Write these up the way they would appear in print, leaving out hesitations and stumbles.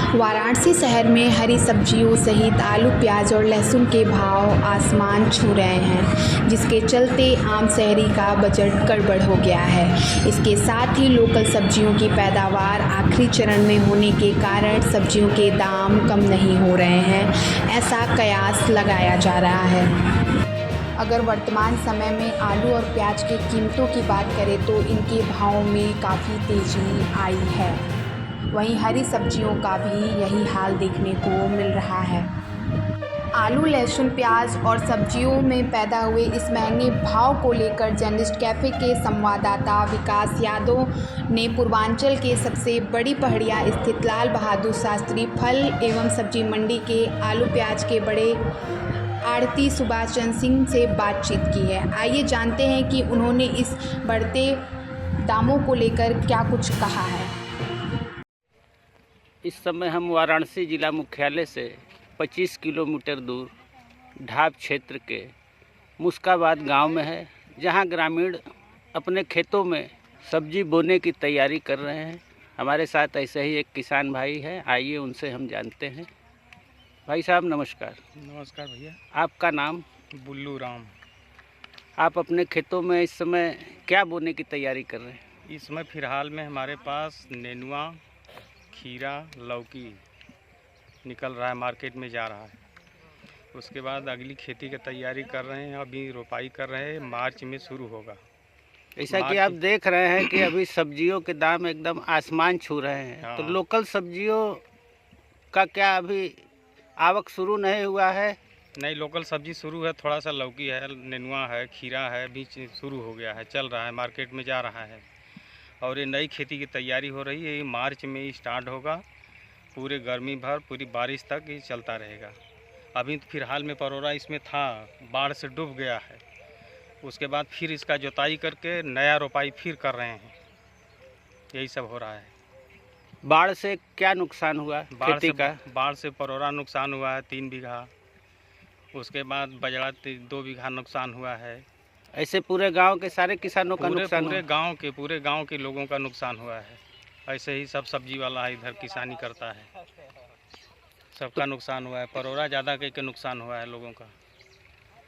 वाराणसी शहर में हरी सब्जियों सहित आलू, प्याज और लहसुन के भाव आसमान छू रहे हैं, जिसके चलते आम शहरी का बजट गड़बड़ हो गया है। इसके साथ ही लोकल सब्जियों की पैदावार आखिरी चरण में होने के कारण सब्जियों के दाम कम नहीं हो रहे हैं, ऐसा कयास लगाया जा रहा है। अगर वर्तमान समय में आलू और प्याज की कीमतों की बात करें तो इनके भाव में काफ़ी तेज़ी आई है। वहीं हरी सब्जियों का भी यही हाल देखने को मिल रहा है। आलू, लहसुन, प्याज और सब्जियों में पैदा हुए इस महंगे भाव को लेकर जर्नलिस्ट कैफ़े के संवाददाता विकास यादव ने पूर्वांचल के सबसे बड़ी पहाड़िया स्थित लाल बहादुर शास्त्री फल एवं सब्जी मंडी के आलू प्याज के बड़े आढ़ती सुभाष चंद्र सिंह से बातचीत की है। आइए जानते हैं कि उन्होंने इस बढ़ते दामों को लेकर क्या कुछ कहा है। इस समय हम वाराणसी जिला मुख्यालय से 25 किलोमीटर दूर ढाब क्षेत्र के मुस्काबाद गांव में है, जहां ग्रामीण अपने खेतों में सब्जी बोने की तैयारी कर रहे हैं। हमारे साथ ऐसे ही एक किसान भाई है, आइए उनसे हम जानते हैं। भाई साहब नमस्कार। नमस्कार भैया। आपका नाम? बुल्लू राम। आप अपने खेतों में इस समय क्या बोने की तैयारी कर रहे हैं? इस समय फ़िलहाल में हमारे पास नेनुआ, खीरा, लौकी निकल रहा है, मार्केट में जा रहा है। उसके बाद अगली खेती की तैयारी कर रहे हैं, अभी रोपाई कर रहे हैं, मार्च में शुरू होगा। ऐसा कि आप देख रहे हैं कि अभी सब्जियों के दाम एकदम आसमान छू रहे हैं। हाँ। तो लोकल सब्जियों का क्या अभी आवक शुरू नहीं हुआ है? नहीं, लोकल सब्जी शुरू है, थोड़ा सा लौकी है, नेनुआ है, खीरा है, बीच शुरू हो गया है, चल रहा है, मार्केट में जा रहा है। और ये नई खेती की तैयारी हो रही है, ये मार्च में ही स्टार्ट होगा, पूरे गर्मी भर पूरी बारिश तक ये चलता रहेगा। अभी फ़िलहाल में परोरा इसमें था, बाढ़ से डूब गया है। उसके बाद फिर इसका जोताई करके नया रोपाई फिर कर रहे हैं, यही सब हो रहा है। बाढ़ से क्या नुकसान हुआ खेती का? बाढ़ से परोरा नुकसान हुआ है 3 बीघा, उसके बाद बजड़ा 2 बीघा नुकसान हुआ है। ऐसे पूरे गांव के सारे किसानों का नुकसान? पूरे गांव के लोगों का नुकसान हुआ है। ऐसे ही सब सब्जी वाला इधर किसानी करता है, सबका नुकसान हुआ है। परोरा ज़्यादा के नुकसान हुआ है लोगों का।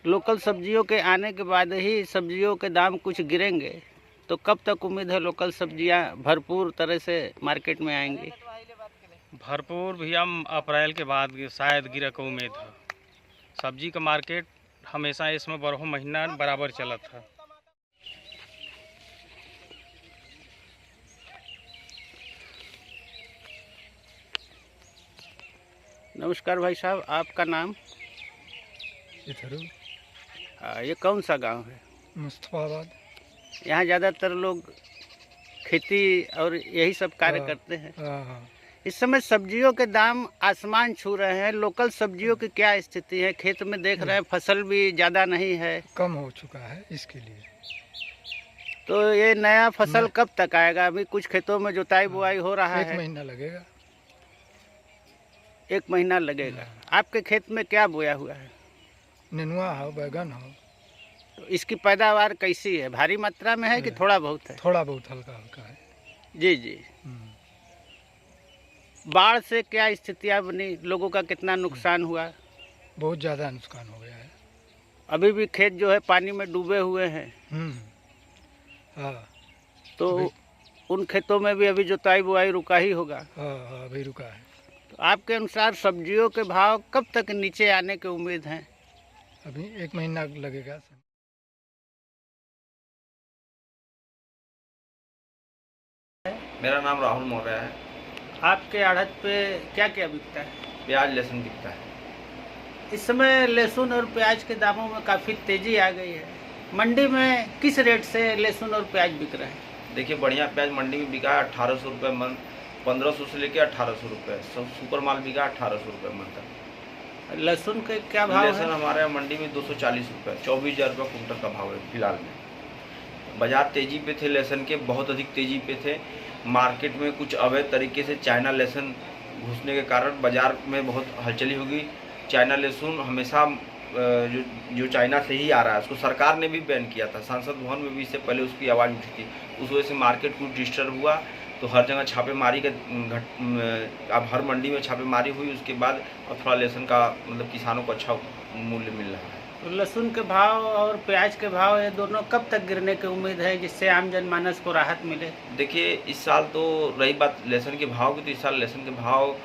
लोकल सब्जियों के आने के बाद ही सब्जियों के दाम कुछ गिरेंगे, तो कब तक उम्मीद है लोकल सब्जियां भरपूर तरह से मार्केट में आएंगी? भरपूर भैया अप्रैल के बाद शायद गिरे को उम्मीद है। सब्जी का मार्केट हमेशा इसमें 12 महीना बराबर चला था। नमस्कार भाई साहब, आपका नाम? ये कौन सा गांव है? मुस्तफाबाद। यहाँ ज़्यादातर लोग खेती और यही सब कार्य करते हैं। इस समय सब्जियों के दाम आसमान छू रहे हैं, लोकल सब्जियों की क्या स्थिति है? खेत में देख रहे हैं फसल भी ज़्यादा नहीं है, कम हो चुका है इसके लिए। तो ये नया फसल कब तक आएगा? अभी कुछ खेतों में जुताई बुआई हो रहा है। 1 महीना लगेगा। 1 महीना लगेगा। आपके खेत में क्या बोया हुआ है? नेनुआ हो, बैगन हो। तो इसकी पैदावार कैसी है? भारी मात्रा में है कि थोड़ा बहुत है? थोड़ा बहुत हल्का हल्का है। जी जी। बाढ़ से क्या स्थितियाँ बनी? लोगों का कितना नुकसान हुआ? बहुत ज़्यादा नुकसान हो गया है। अभी भी खेत जो है पानी में डूबे हुए हैं। हाँ। तो उन खेतों में भी अभी जुताई बुआई रुका ही होगा। हाँ, अभी रुका है। तो आपके अनुसार सब्जियों के भाव कब तक नीचे आने की उम्मीद है? अभी 1 महीना लगेगा। मेरा नाम राहुल मौर्य है। आपके आढ़त पे क्या क्या बिकता है? प्याज लहसुन बिकता है। इस समय लहसुन और प्याज के दामों में काफ़ी तेज़ी आ गई है। मंडी में किस रेट से लहसुन और प्याज बिक रहे हैं? देखिए, बढ़िया प्याज मंडी में बिका है 1800 रुपये मन, 1500 से लेकर 1800 रुपये। सब सुपर माल बिका 1800 रुपये मन तक। लहसुन के क्या भाव है? लहसुन हमारे यहाँ मंडी में 240 रुपये, 24,000 रुपये कुंटल का भाव है फिलहाल में। बाजार तेज़ी पे थे, लहसुन के बहुत अधिक तेज़ी पे थे। मार्केट में कुछ अवैध तरीके से चाइना लहसुन घुसने के कारण बाज़ार में बहुत हलचली होगी। चाइना लहसुन हमेशा जो चाइना से ही आ रहा है, उसको सरकार ने भी बैन किया था। संसद भवन में भी इससे पहले उसकी आवाज़ उठी थी। उस वजह से मार्केट कुछ डिस्टर्ब हुआ। तो हर जगह छापेमारी का अब हर मंडी में छापेमारी हुई, उसके बाद अब थोड़ा लहसुन का मतलब किसानों को अच्छा मूल्य मिल रहा है। तो लहसुन के भाव और प्याज के भाव ये दोनों कब तक गिरने की उम्मीद है जिससे आम जनमानस को राहत मिले? देखिए इस साल तो रही बात लहसुन के भाव की, तो इस साल लहसुन के भाव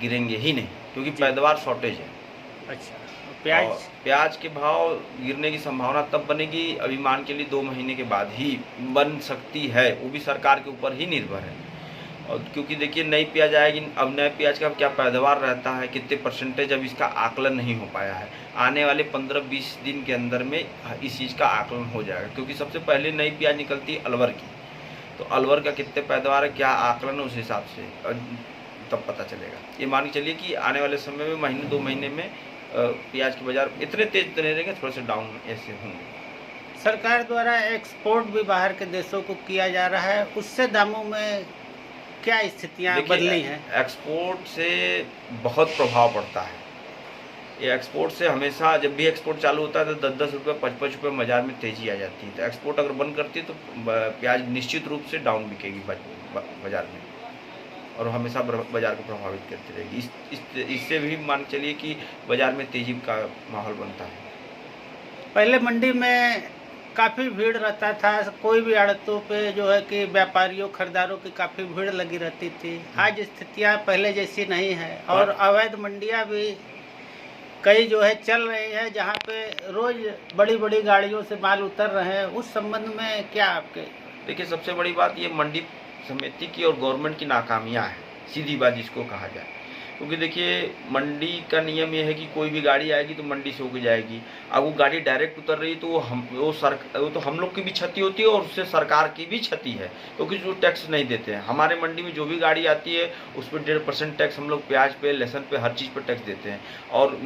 गिरेंगे ही नहीं, क्योंकि पैदावार शॉर्टेज है। अच्छा, प्याज के भाव गिरने की संभावना तब बनेगी, अभी मान के लिए 2 महीने के बाद ही बन सकती है, वो भी सरकार के ऊपर ही निर्भर है। और क्योंकि देखिए नई प्याज आएगी, अब नए प्याज का क्या पैदावार रहता है, कितने परसेंटेज, अब इसका आकलन नहीं हो पाया है। आने वाले 15-20 दिन के अंदर में इस चीज़ का आकलन हो जाएगा, क्योंकि सबसे पहले नई प्याज निकलती है अलवर की, तो अलवर का कितने पैदावार है, क्या आकलन है, उस हिसाब से तब पता चलेगा। ये मान के चलिए कि आने वाले समय में महीने 2 महीने में प्याज के बाजार इतने तेज नहीं रहेंगे, थोड़े से डाउन ऐसे होंगे। सरकार द्वारा एक्सपोर्ट भी बाहर के देशों को किया जा रहा है, उससे दामों में क्या स्थितियाँ बदली हैं? एक्सपोर्ट से बहुत प्रभाव पड़ता है। ये एक्सपोर्ट से हमेशा जब भी एक्सपोर्ट चालू होता है तो 10-10 रुपये 55 रुपये बाजार में तेज़ी आ जाती है। तो एक्सपोर्ट अगर बंद करती है तो प्याज निश्चित रूप से डाउन बिकेगी बाजार में, और हमेशा बाजार को प्रभावित करती रहेगी। इससे भी मान चलिए कि बाजार में तेजी का माहौल बनता है। पहले मंडी में काफ़ी भीड़ रहता था, कोई भी आड़तों पे जो है कि व्यापारियों खरीदारों की काफ़ी भीड़ लगी रहती थी। आज स्थितियाँ पहले जैसी नहीं है, और अवैध मंडियाँ भी कई जो है चल रही है, जहाँ पे रोज़ बड़ी बड़ी गाड़ियों से माल उतर रहे हैं। उस संबंध में क्या आपके? देखिए सबसे बड़ी बात ये मंडी समिति की और गवर्नमेंट की नाकामियाँ है, सीधी बात जिसको कहा जाए। क्योंकि देखिए मंडी का नियम ये है कि कोई भी गाड़ी आएगी तो मंडी से होकर जाएगी। अब वो गाड़ी डायरेक्ट उतर रही है तो वो तो हम लोग की भी क्षति होती है और उससे सरकार की भी क्षति है, क्योंकि जो टैक्स नहीं देते हैं। हमारे मंडी में जो भी गाड़ी आती है उस पर 1.5% टैक्स हम लोग प्याज पे, लहसुन पे, हर चीज़ पर टैक्स देते हैं। और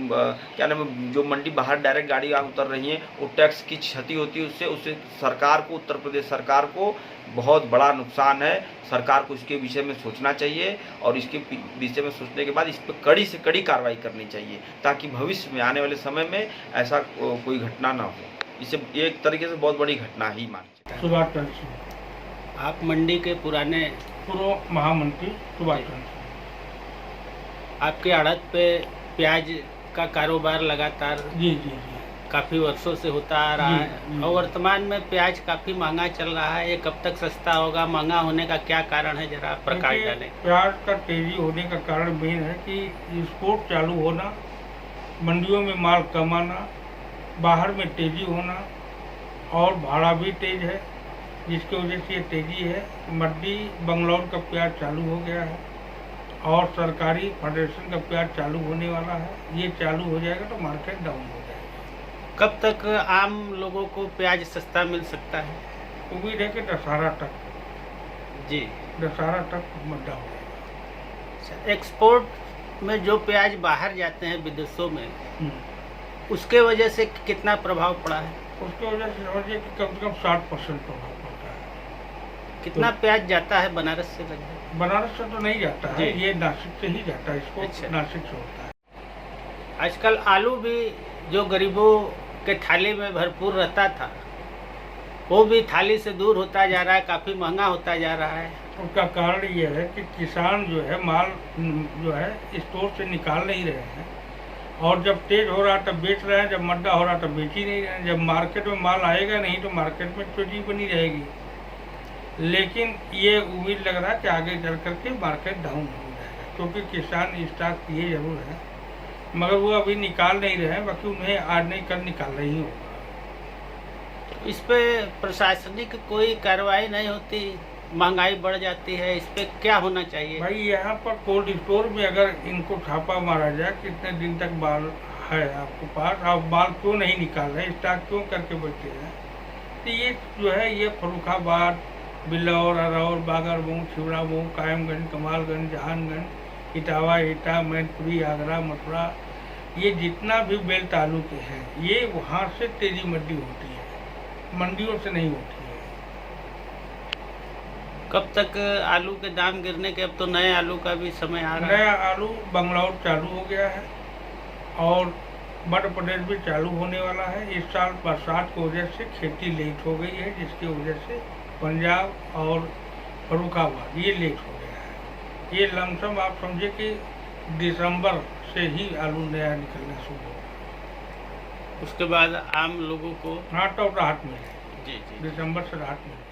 क्या नाम है, जो मंडी बाहर डायरेक्ट गाड़ी उतर रही है वो टैक्स की क्षति होती है, उससे सरकार को, उत्तर प्रदेश सरकार को बहुत बड़ा नुकसान है। सरकार को इसके विषय में सोचना चाहिए, और इसके विषय में सोचने के बाद इस पर कड़ी से कड़ी कार्रवाई करनी चाहिए, ताकि भविष्य में आने वाले समय में ऐसा कोई घटना ना हो। इसे एक तरीके से बहुत बड़ी घटना ही मानी। सुभाष चंद्र सिंह, आप मंडी के पुराने पूर्व महामंत्री सुभाष चंद्र। आपके आड़त पे प्याज का कारोबार लगातार जी जी जी काफ़ी वर्षों से होता आ रहा है, और वर्तमान में प्याज काफ़ी महंगा चल रहा है। ये कब तक सस्ता होगा? महंगा होने का क्या कारण है, जरा प्रकाश डालें। प्याज का तेजी होने का कारण मेन है कि एक्सपोर्ट चालू होना, मंडियों में माल कम आना, बाहर में तेजी होना, और भाड़ा भी तेज है, जिसकी वजह से ये तेजी है। मंडी बंगलौर का प्याज चालू हो गया है, और सरकारी फेडरेशन का प्याज चालू होने वाला है। ये चालू हो जाएगा तो मार्केट डाउन हो जाएगा। कब तक आम लोगों को प्याज सस्ता मिल सकता है? उम्मीद है कि दशहरा तक, जी दशहरा तक मड्डा हो जाएगा। एक्सपोर्ट में जो प्याज बाहर जाते हैं विदेशों में, उसके वजह से कितना प्रभाव पड़ा है? उसकी वजह से समझिए कि कम से कम 60% प्रभाव पड़ता है। कितना प्याज जाता है बनारस से? लगभग बनारस से तो नहीं जाता है, ये नासिक से ही जाता है। इसको अच्छा। नासिक से होता है। आजकल आलू भी जो गरीबों के थाली में भरपूर रहता था, वो भी थाली से दूर होता जा रहा है, काफ़ी महंगा होता जा रहा है। उसका कारण ये है कि किसान जो है माल जो है स्टोर से निकाल नहीं रहे हैं, और जब तेज हो रहा तब बेच रहे हैं, जब मड्डा हो रहा तब बेच ही नहीं रहे हैं। जब मार्केट में माल आएगा नहीं तो मार्केट में चोरी बनी रहेगी। लेकिन ये उम्मीद लग रहा है कि आगे चल करके मार्केट डाउन हो जाएगा, क्योंकि किसान स्टॉक किए जरूर है, मगर वो अभी निकाल नहीं रहे हैं। बाकी उन्हें आज नहीं कल निकाल रही होगा। इस पे प्रशासनिक कोई कार्रवाई नहीं होती, महंगाई बढ़ जाती है, इस पे क्या होना चाहिए? भाई यहाँ पर कोल्ड स्टोर में अगर इनको छापा मारा जाए, कितने दिन तक माल है आपके पास, आप माल क्यों नहीं निकाल रहे, स्टॉक क्यों करके बैठे हैं? तो ये जो है ये फर्रुखाबाद, बिल्लौर, अरौर, बागरमऊ, छिबरामऊ, कायमगंज, कमालगंज, जहानगंज, इटावा, एटा, मैनपुरी, आगरा, मथुरा, ये जितना भी बेल्ट तालुके हैं, ये वहाँ से तेजी मंडी होती है, मंडियों से नहीं होती है। कब तक आलू के दाम गिरने के? अब तो नए आलू का भी समय आ रहा है। नया आलू बंगलौर चालू हो गया है, और मध्य प्रदेश भी चालू होने वाला है। इस साल बरसात की वजह से खेती लेट हो गई है, जिसकी वजह से पंजाब और रुका हुआ, ये लेट हो गया है। ये लमसम आप समझे कि दिसंबर से ही आलू नया निकलना शुरू होगा। उसके बाद आम लोगों को हाँ तो राहत मिले, जी जी दिसंबर से राहत मिले।